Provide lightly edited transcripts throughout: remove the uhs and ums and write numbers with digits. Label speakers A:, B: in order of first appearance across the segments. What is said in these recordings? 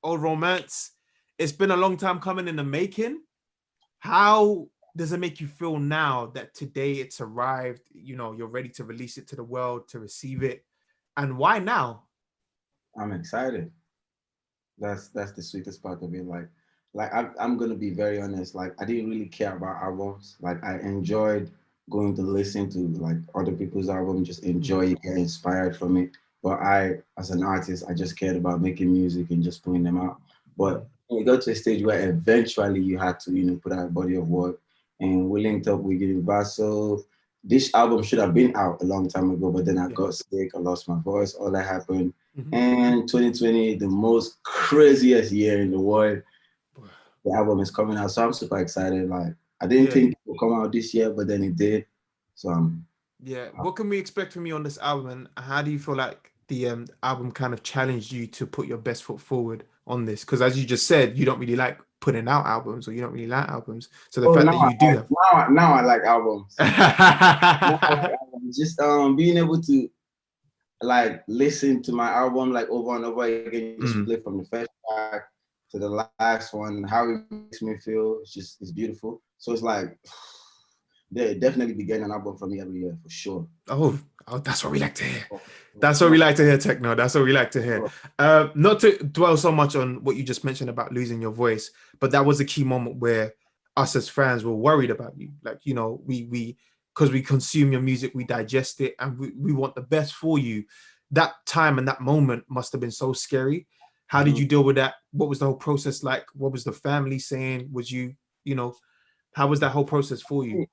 A: Old Romance. It's been a long time coming in the making. How does it make you feel now that today it's arrived? You know, you're ready to release it to the world, to receive it. And why now?
B: I'm excited. That's the sweetest part of it. I'm gonna be very honest. Like I didn't really care about albums. Like I enjoyed going to listen to like other people's album, just enjoy it, get inspired from it. But I, as an artist, I just cared about making music and just putting them out. But when you got to a stage where eventually you had to, put out a body of work, and we linked up with Universal. This album should have been out a long time ago, but then I
A: Yeah.
B: got sick, I lost my voice, all that happened.
A: Mhm.
B: And 2020, the most craziest year in the world, the album is coming out. So I'm super excited. Like I didn't
A: Yeah.
B: think it would come out this year, but then it did. So
A: Yeah. What can we expect from you on this album? And how do you feel like the album kind of challenged you to put your best foot forward on this? Because as you just said, you don't really like putting out albums, or you don't really like albums. So the
B: oh
A: fact
B: now
A: that you do have
B: now I like albums. Now I like albums. Just being able to like listen to my album like over and over again, just play
A: Mm.
B: from the first track to the last one, how it makes me feel. It's beautiful. So it's like they definitely be getting an album from me every year for sure.
A: Oh, oh, that's what we like to hear.
B: For
A: That's what
B: sure.
A: we like to hear, Tekno. That's what we like to hear.
B: For
A: Not to dwell so much on what you just mentioned about losing your voice, but that was a key moment where us as fans were worried about you. Like, you know, we because we consume your music, we digest it, and we want the best for you. That time and that moment must have been so scary. How did
B: sure.
A: you deal with that? What was the whole process like? What was the family saying? Was you, you know, how was that whole process for you?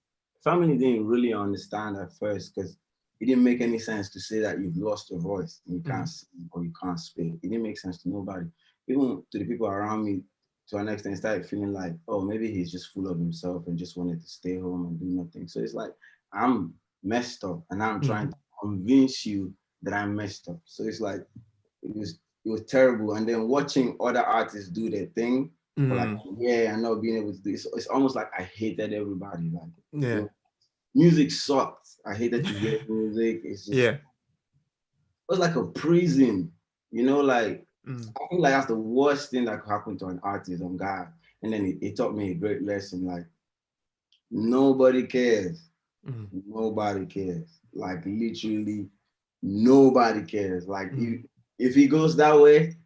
B: Family didn't really understand at first because it didn't make any sense to say that you've lost your voice and you can't
A: Mm,
B: sing or you can't speak. It didn't make sense to nobody. Even to the people around me, to an extent, started feeling like, oh, maybe he's just full of himself and just wanted to stay home and do nothing. So it's like, I'm messed up and I'm trying
A: mm,
B: to convince you that I'm messed up. So it's like, it was terrible. And then watching other artists do their thing for like
A: mm,
B: a year and not being able to do it, it's almost like I hated everybody. Like, you
A: yeah.
B: know, music sucked. I hated to hear music.
A: Yeah.
B: It was like a prison, like
A: Mm,
B: I feel like that's the worst thing that could happen to an artist on God. And then it taught me a great lesson. Like nobody cares.
A: mm,
B: Nobody cares. Like literally nobody cares. Like
A: mm,
B: if he goes that way,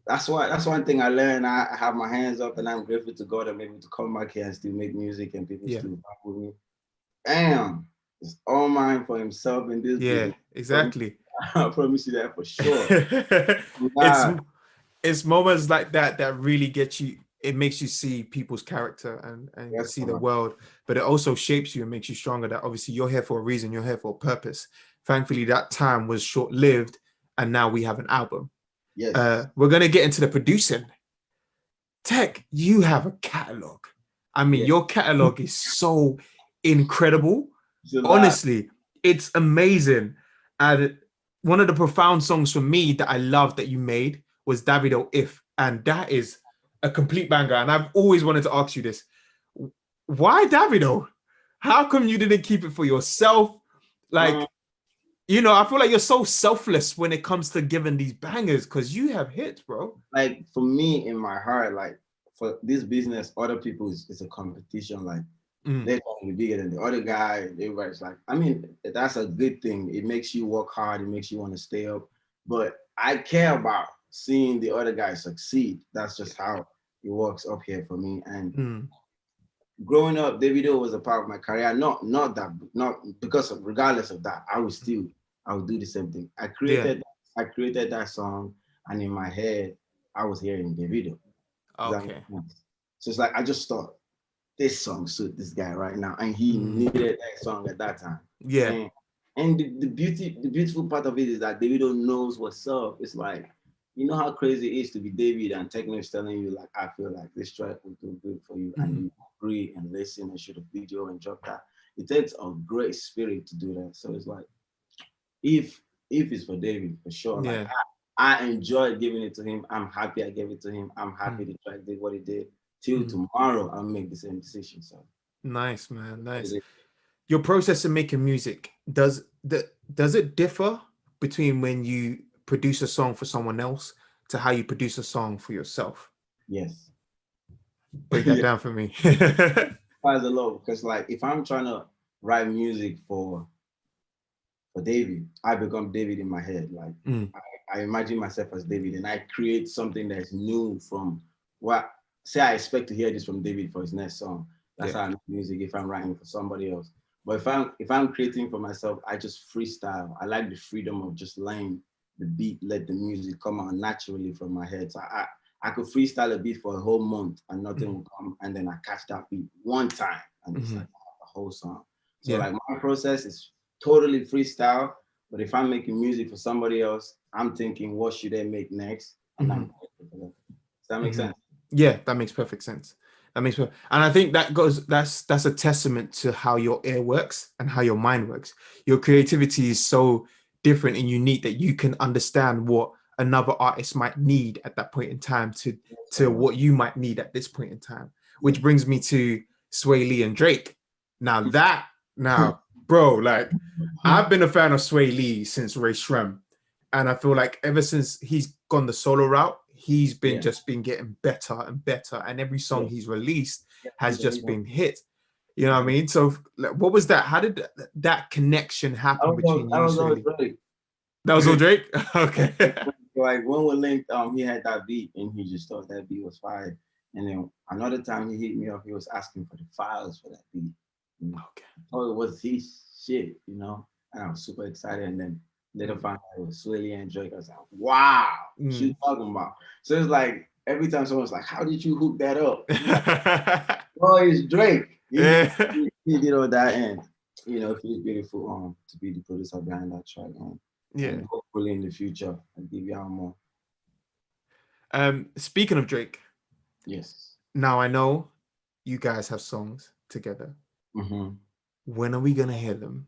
B: that's one thing I learned. I have my hands up and I'm grateful to God I'm able to come back here and still make music and people
A: yeah.
B: still fuck with me. Damn, it's all mine for himself in this
A: Yeah,
B: business.
A: exactly.
B: I promise you that for sure.
A: it's
B: God,
A: it's moments like that that really get you. It makes you see people's character and
B: yes,
A: see the
B: man.
A: world, but it also shapes you and makes you stronger. That obviously you're here for a reason. You're here for a purpose. Thankfully, that time was short lived, and now we have an album.
B: Yes.
A: We're gonna get into the producing. Tech, you have a catalog. I mean,
B: Yeah.
A: your catalog is so incredible.
B: It's a lot.
A: Honestly, it's amazing. And one of the profound songs for me that I love that you made was Davido If. And that is a complete banger. And I've always wanted to ask you this. Why Davido? How come you didn't keep it for yourself?
B: Um,
A: Like, I feel like you're so selfless when it comes to giving these bangers because you have hits, bro.
B: like for me in my heart, like for this business, other people is a competition. Like
A: Mm,
B: they're trying to be bigger than the other guy. Everybody's like, I mean, that's a good thing. It makes you work hard. It makes you want to stay up. But I care about seeing the other guy succeed. That's just how it works up here for me. And
A: mm,
B: growing up, Davido was a part of my career. Not because of regardless of that, I would do the same thing.
A: yeah.
B: I created that song, and in my head, I was hearing Davido. Does that make
A: Okay.
B: sense? So it's like I just thought this song suit this guy right now, and he
A: Mm,
B: needed that song at that time.
A: yeah.
B: And the beautiful part of it is that Davido knows what's up. It's like you know how crazy it is to be David and Tekno is telling you like I feel like this track will do good for you, and
A: Mm,
B: you agree and listen and shoot a video and drop that. It takes a great spirit to do that. So it's like if if it's for David for sure, like
A: yeah.
B: I enjoyed giving it to him. I'm happy I gave it to him. I'm
A: Mm,
B: happy the track did what it did. Till
A: mm.
B: tomorrow, I'll make the same decision. So
A: Nice, man.
B: it
A: Nice.
B: is.
A: Your process in making music, does it differ between when you produce a song for someone else to how you produce a song for yourself?
B: Yes.
A: Break that
B: Yeah,
A: down for me.
B: quite a lot because like if I'm trying to write music for David, I become David in my head. Like
A: Mm,
B: I imagine myself as David and I create something that's new from what say I expect to hear this from David for his next song. That's
A: yeah.
B: how I make music if I'm writing for somebody else. But if I'm creating for myself, I just freestyle. I like the freedom of just letting the beat, let the music come out naturally from my head. So I could freestyle a beat for a whole month and nothing
A: Mm,
B: will come, and then I catch that beat one time and it's
A: mhm,
B: like a whole song. So
A: yeah.
B: like my process is totally freestyle. But if I'm making music for somebody else, I'm thinking, what should they make next? And
A: Mhm,
B: I'm does that make
A: mhm.
B: sense?
A: Yeah, that makes perfect sense. And I think that's a testament to how your ear works and how your mind works. Your creativity is so different and unique that you can understand what another artist might need at that point in time to
B: So
A: what you might need at this point in time.
B: yeah.
A: Which brings me to Sway Lee and Drake. Now, bro, like I've been a fan of Sway Lee since Ray Shrem. And I feel like ever since he's gone the solo route, he's been
B: Yeah.
A: just been getting better and better. And every song
B: Yeah.
A: he's released has
B: He's
A: just
B: a,
A: been hit. You know what I mean? So like, what was that? How did that connection happen between
B: I
A: you and
B: was
A: Sway
B: always
A: Lee?
B: ready.
A: That was all Drake? Okay.
B: Like when we linked, he had that beat and he just thought that beat was fire. And then another time he hit me up, he was asking for the files for that beat. And
A: Okay.
B: I thought it was his shit, you know. And I was super excited. And then later
A: Mm,
B: found out it was Swilly and Drake. I was like, wow, what you
A: mm.
B: talking about? So it's like every time someone's like, how did you hook that up? I'm like, oh, it's Drake.
A: Yeah.
B: He did all that, and it feels beautiful to be the producer behind that track,
A: Yeah.
B: and hopefully in the future I'll give you out more.
A: Speaking of Drake,
B: Yes.
A: now I know you guys have songs together.
B: Hmm.
A: When are we gonna hear them?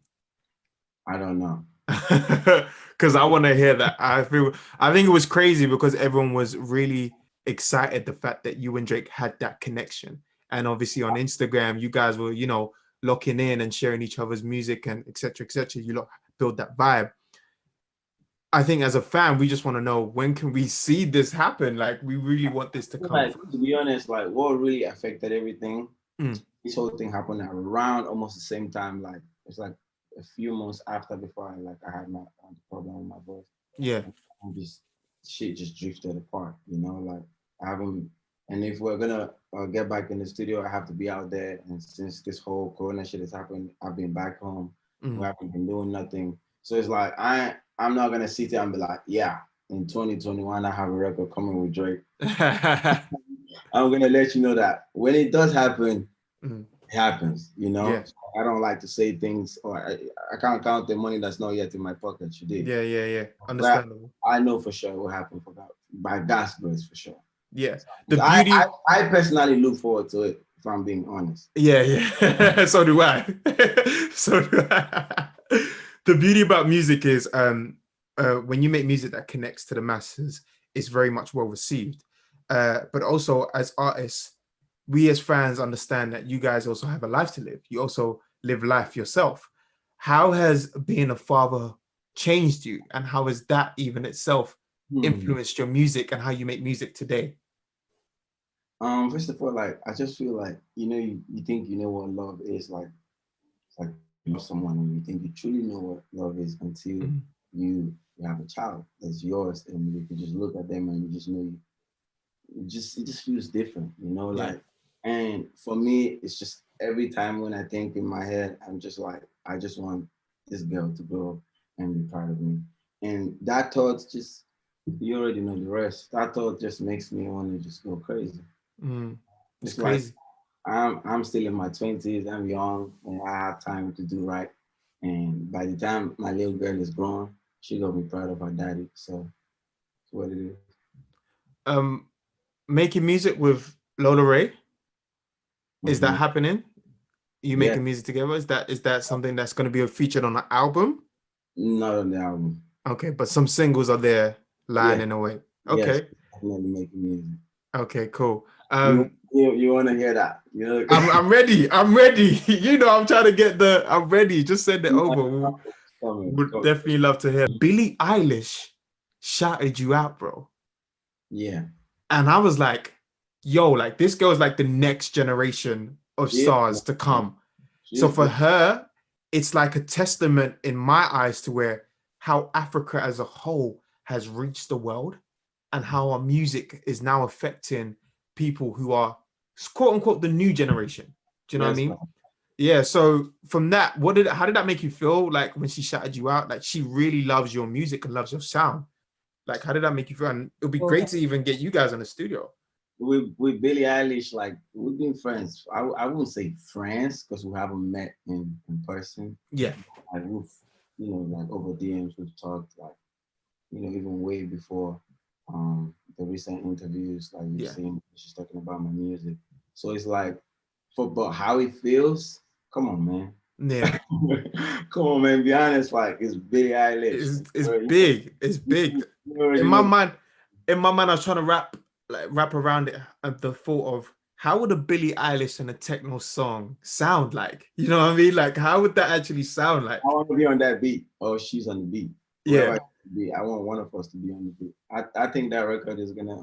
B: I don't know.
A: Because I want to hear that. I think it was crazy because everyone was really excited the fact that you and Drake had that connection. And obviously on Instagram, you guys were, locking in and sharing each other's music and etc. etc. You lot build that vibe. I think as a fan, we just want to know when can we see this happen? Like we really want this to come
B: Like
A: through.
B: to be honest, like what really affected everything.
A: Mm,
B: This whole thing happened around almost the same time. Like it's like a few months after before I had my problem with my voice.
A: yeah.
B: And just shit just drifted apart, like I haven't. And if we're gonna get back in the studio, I have to be out there. And since this whole Corona shit has happened, I've been back home. We
A: Mm.
B: haven't been doing nothing. So it's like I'm not gonna sit there and be like, yeah, in 2021 I have a record coming with Drake. I'm gonna let you know that when it does happen,
A: Mm,
B: it happens.
A: yeah.
B: So I don't like to say things, or I can't count the money that's not yet in my pocket. You did.
A: Yeah, yeah, yeah.
B: But
A: Understandable.
B: I know for sure it will happen by God's grace for sure.
A: Yeah. The
B: 'Cause I
A: beauty.
B: I personally look forward to it if I'm being honest.
A: Yeah, yeah. So do I. So do I. The beauty about music is when you make music that connects to the masses, it's very much well received. But also as artists, we as fans understand that you guys also have a life to live. You also live life yourself. How has being a father changed you? And how has that even itself
B: Hmm.
A: influenced your music and how you make music today?
B: First of all, like I just feel like you think you know what love is like. It's like you love someone and you think you truly know what love is until
A: Mhm.
B: you have a child that's yours and you can just look at them and you just know it just feels different,
A: Yeah.
B: like. And for me, it's just every time when I think in my head, I'm just like, I just want this girl to grow up and be proud of me. And that thought just, you already know the rest. That thought just makes me want to just go crazy.
A: Mm. It's
B: It's like
A: crazy.
B: I'm still in my 20s. I'm young and I have time to do right. And by the time my little girl is grown, she gonna be proud of her daddy. So that's what it is.
A: Um, Making music with Lola Ray, is that
B: Mhm.
A: happening? You
B: Yeah,
A: making music together? Is that something that's going to be featured on an album?
B: not on the album.
A: Okay, but some singles are there lying
B: Yeah,
A: in a way.
B: yes,
A: Okay,
B: definitely making music.
A: okay, cool.
B: You want to hear that?
A: I'm ready. I'm ready. I'm trying to get the. I'm ready. Just send it over.
B: Coming,
A: Would
B: coming.
A: definitely love to hear. Billie Eilish shouted you out, bro.
B: Yeah.
A: And I was like, yo, like this girl's like the next generation of
B: Yeah.
A: stars to come. So
B: She's
A: for
B: good.
A: her, it's like a testament in my eyes to where how Africa as a whole has reached the world and how our music is now affecting people who are quote unquote the new generation. Do you know what I
B: Yes,
A: mean?
B: man.
A: Yeah. So from that, how did that make you feel like when she shouted you out? Like she really loves your music and loves your sound. Like, how did that make you feel? And it would be great to even get you guys in the studio.
B: With Billie Eilish, like we've been friends. I wouldn't say friends because we haven't met in person.
A: Yeah.
B: Like we've, like over DMs we've talked, like, even way before the recent interviews, like you've
A: Yeah.
B: seen she's talking about my music. So it's like but how it feels, come on, man.
A: Yeah.
B: Come on, man, be honest, like it's Billie Eilish.
A: It's
B: You
A: big. It's big. In
B: already
A: my
B: know.
A: mind, I was trying to wrap around it at the thought of how would a Billie Eilish and a techno song sound like? You know what I mean? Like, how would that actually sound
B: I
A: like?
B: want to be on that beat, or she's on the beat. Whoever
A: Yeah.
B: it be, I want one of us to be on the beat. I think that record is gonna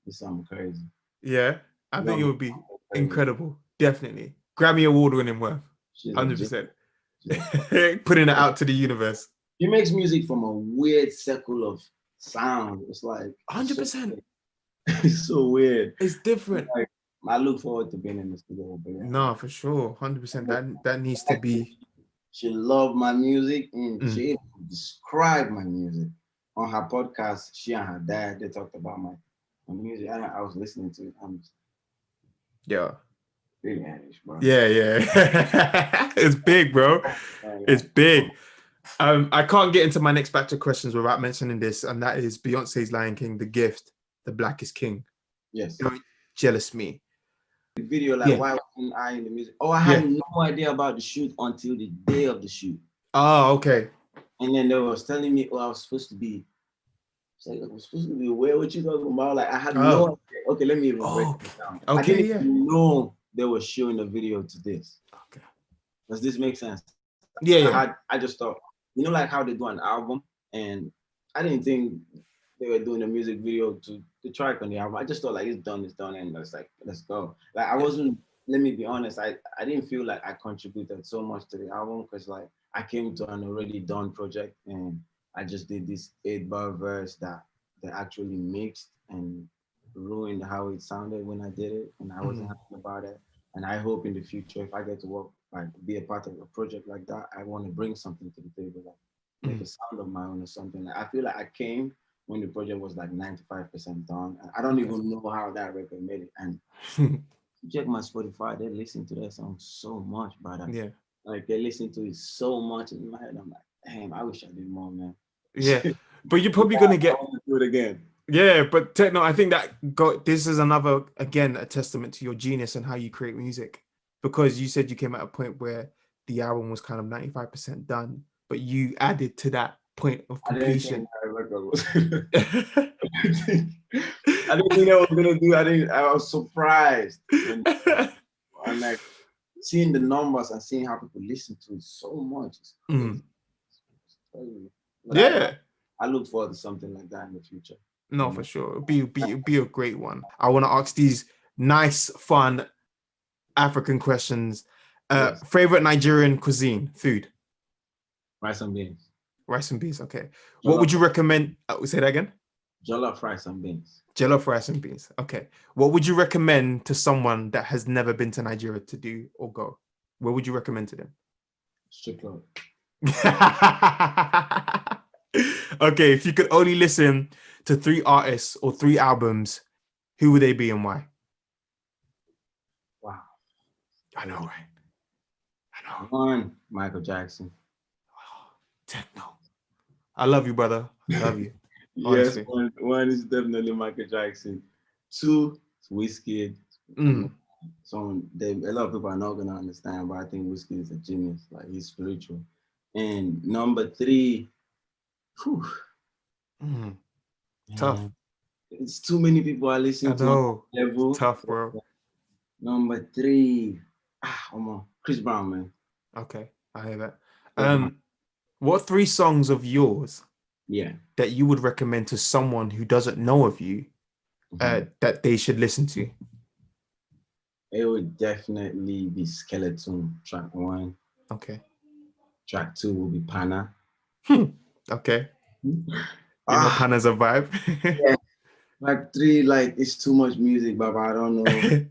B: be something crazy.
A: Yeah. I
B: It's
A: think
B: gonna
A: it
B: be
A: would be
B: something crazy.
A: incredible. Definitely. Grammy Award winning worth.
B: She's a genius.
A: 100%.
B: She's a
A: Putting it out to the universe.
B: She makes music from a weird circle of sound. It's like it's so
A: 100%.
B: it's so weird.
A: It's different.
B: Like I look forward to being in the studio with Billie
A: No,
B: Eilish.
A: for sure. 100%. That needs to be.
B: She loved my music and
A: Mm.
B: she even described my music. On her podcast, she and her dad, they talked about my music. I was listening to it. I'm
A: Yeah.
B: Billie Eilish, bro.
A: Yeah, yeah. It's big, bro. It's big. I can't get into my next batch of questions without mentioning this, and that is Beyonce's Lion King, The Gift, The Black is King.
B: Yes.
A: You know, Jealous Me.
B: The video, like,
A: Yeah.
B: why wasn't I in the music? Oh, I
A: Yeah.
B: had no idea about the shoot until the day of the shoot.
A: Oh, okay.
B: And then they was telling me, oh, I was supposed to be. It's like, I was supposed to be where? What you talking about? Like, I had no
A: Oh.
B: idea. Okay, let me even break
A: Oh,
B: it down. I
A: okay,
B: didn't
A: yeah.
B: even know they were showing a video to this.
A: Okay.
B: Does this make sense?
A: Yeah, yeah.
B: I just thought, like how they do an album, and I didn't think they were doing a music video to the track on the album. I just thought like it's done, and let's go. Like I
A: Yeah.
B: wasn't. Let me be honest. I didn't feel like I contributed so much to the album because like I came to an already done project and I just did this 8-bar verse that they actually mixed and ruined how it sounded when I did it, and I wasn't
A: Mm.
B: happy about it. And I hope in the future, if I get to work, like be a part of a project like that, I want to bring something to the table, like make a
A: Mm.
B: sound of my own or something. Like I feel like I came when the project was like 95% done. And I don't
A: Okay.
B: even know how that record made it. And check my Spotify, they listen to that song so much, brother.
A: Yeah.
B: Like they listen to it so much in my head. I'm like, damn, I wish I did more, man.
A: Yeah.
B: Yeah,
A: But you're probably gonna
B: I
A: get
B: want to do it again.
A: yeah, but Techno, I think this is another again a testament to your genius and how you create music. Because you said you came at a point where the album was kind of 95% done, but you added to that point of
B: I didn't think
A: completion.
B: that record was. I didn't think I was gonna do. I was surprised when and like seeing the numbers and seeing how people listen to it so much. It's crazy.
A: Mm.
B: It's crazy. But
A: Yeah.
B: I look forward to something like that in the future.
A: No, for sure. It'd be a great one. I want to ask these nice, fun African questions.
B: Yes,
A: Favorite Nigerian cuisine, food,
B: rice and beans,
A: rice and beans. Okay. What would
B: jollof,
A: you recommend? Say that again.
B: jollof rice and beans,
A: Jollof rice and beans. Okay. What would you recommend to someone that has never been to Nigeria to do or go? What would you recommend to them?
B: strip club.
A: Okay, if you could only listen to 3 artists or 3 albums, who would they be and why?
B: Wow.
A: I know, right? I know.
B: One, Michael Jackson.
A: Techno. I love you, brother. I love you.
B: Yes,
A: Honestly.
B: one is definitely Michael Jackson. Two, Whiskey. I mean,
A: Mm.
B: a lot of people are not gonna understand, but I think Whiskey is a genius. Like he's spiritual. And number three, whew,
A: Mm. Tough.
B: man, it's too many people I
A: I
B: listen to on
A: know.
B: that
A: It's
B: level.
A: tough, bro.
B: Number three, come on, Chris Brown, man.
A: Okay, I hear that.
B: Chris Brown.
A: What 3 songs of yours
B: Yeah.
A: that you would recommend to someone who doesn't know of you that they should listen to?
B: It would definitely be Skeleton, track 1.
A: Okay.
B: Track 2 will be Pana.
A: Okay. You know,
B: Ah,
A: Pana's a vibe.
B: yeah. Track 3, like it's too much music, but I don't know.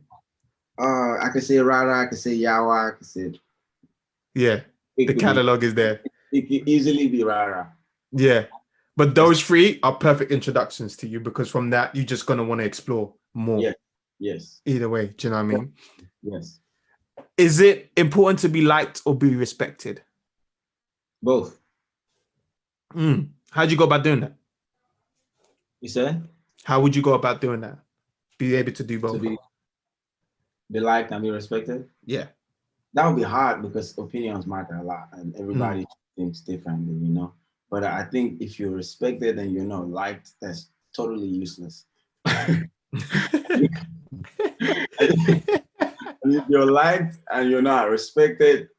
B: I could say Rara, I could say Yawa, I could say
A: Yeah,
B: it
A: the
B: could be
A: catalog is there.
B: it could easily be Rara.
A: Yeah, but
B: Yes,
A: those three are perfect introductions to you because from that you're just gonna want to explore more.
B: yes, yes,
A: Either way, do you know what I mean?
B: yes.
A: Is it important to be liked or be respected?
B: Both.
A: How'd you go about doing that?
B: You said
A: How would you go about doing that? Be able to do
B: to
A: both?
B: be liked and be respected.
A: Yeah.
B: That would be hard because opinions matter a lot and
A: Mm.
B: everybody thinks differently, But I think if you're respected and you're not liked, that's totally useless. And if you're liked and you're not respected,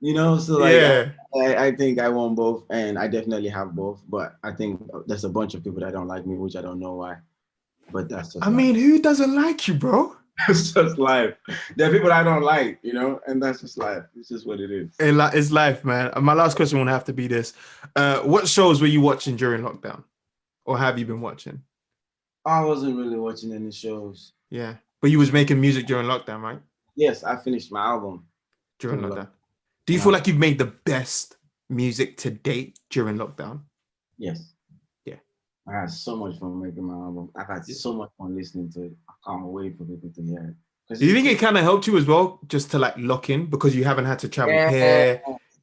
B: so like
A: Yeah.
B: I think I want both, and I definitely have both. But I think there's a bunch of people that don't like me, which I don't know why. But that's just
A: I
B: life.
A: mean, who doesn't like you, bro?
B: It's just life. There are people I don't like, and that's just life. It's just what it is.
A: And it's life, man. My last question will have to be this: what shows were you watching during lockdown, or have you been watching?
B: I wasn't really watching any shows.
A: Yeah, but you was making music during lockdown, right?
B: Yes, I finished my album.
A: During
B: During lockdown.
A: lockdown, do you feel like you've made the best music to date during lockdown?
B: Yes.
A: Yeah,
B: I had so much fun making my album. I've had so much fun listening to it. I can't wait for people to hear it.
A: Do you think it kind of helped you as well, just to like lock in because you haven't had to travel
B: Yeah,
A: here,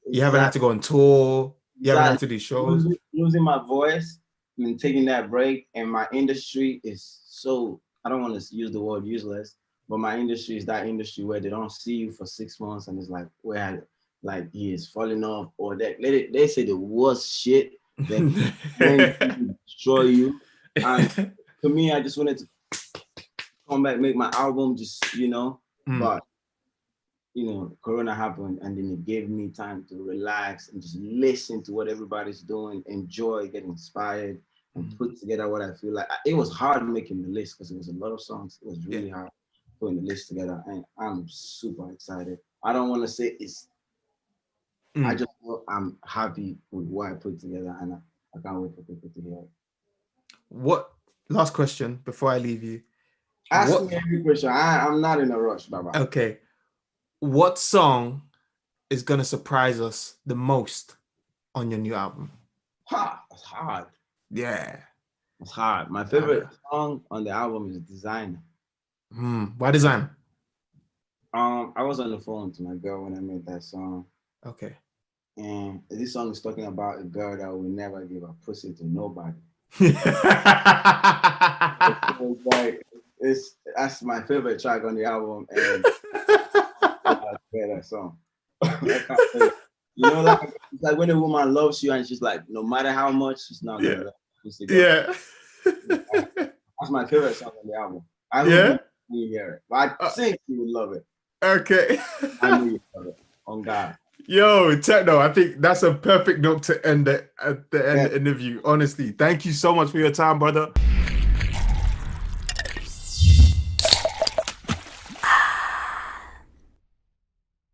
A: you haven't had to
B: exactly.
A: go on tour, you haven't had
B: Exactly.
A: to do shows?
B: Losing my voice and taking that break, and my industry is so, I don't want to use the word useless, but my industry is that industry where they don't see you for 6 months and it's like where like he is falling off, or that they say the worst shit that can destroy you. And to me, I just wanted to come back, make my album, but Corona happened, and then it gave me time to relax and just listen to what everybody's doing, enjoy, get inspired, and put together what I feel like. It was hard making the list because it was a lot of songs. It was really hard putting the list together, and I'm super excited. I don't want to say it's. I just know I'm happy with what I put together, and I can't wait for people to hear it.
A: What last question before I leave you?
B: Ask me every question. I'm not in a rush, Baba.
A: Okay. What song is gonna surprise us the most on your new album?
B: It's hard.
A: Yeah.
B: It's hard. My favorite song on the album is Designer.
A: Why Designer?
B: I was on the phone to my girl when I made that song.
A: Okay.
B: And this song is talking about a girl that will never give a pussy to nobody. That's my favorite track on the album, and I play that song. It's like when a woman loves you and she's like, no matter how much, she's not gonna let pussy go.
A: Yeah.
B: That's my favorite song on the album. I hope you hear it. But I think you would love it.
A: Okay.
B: I knew you love it. On God.
A: Yo, Tekno, I think that's a perfect note to end at the end of the interview. Honestly, thank you so much for your time, brother.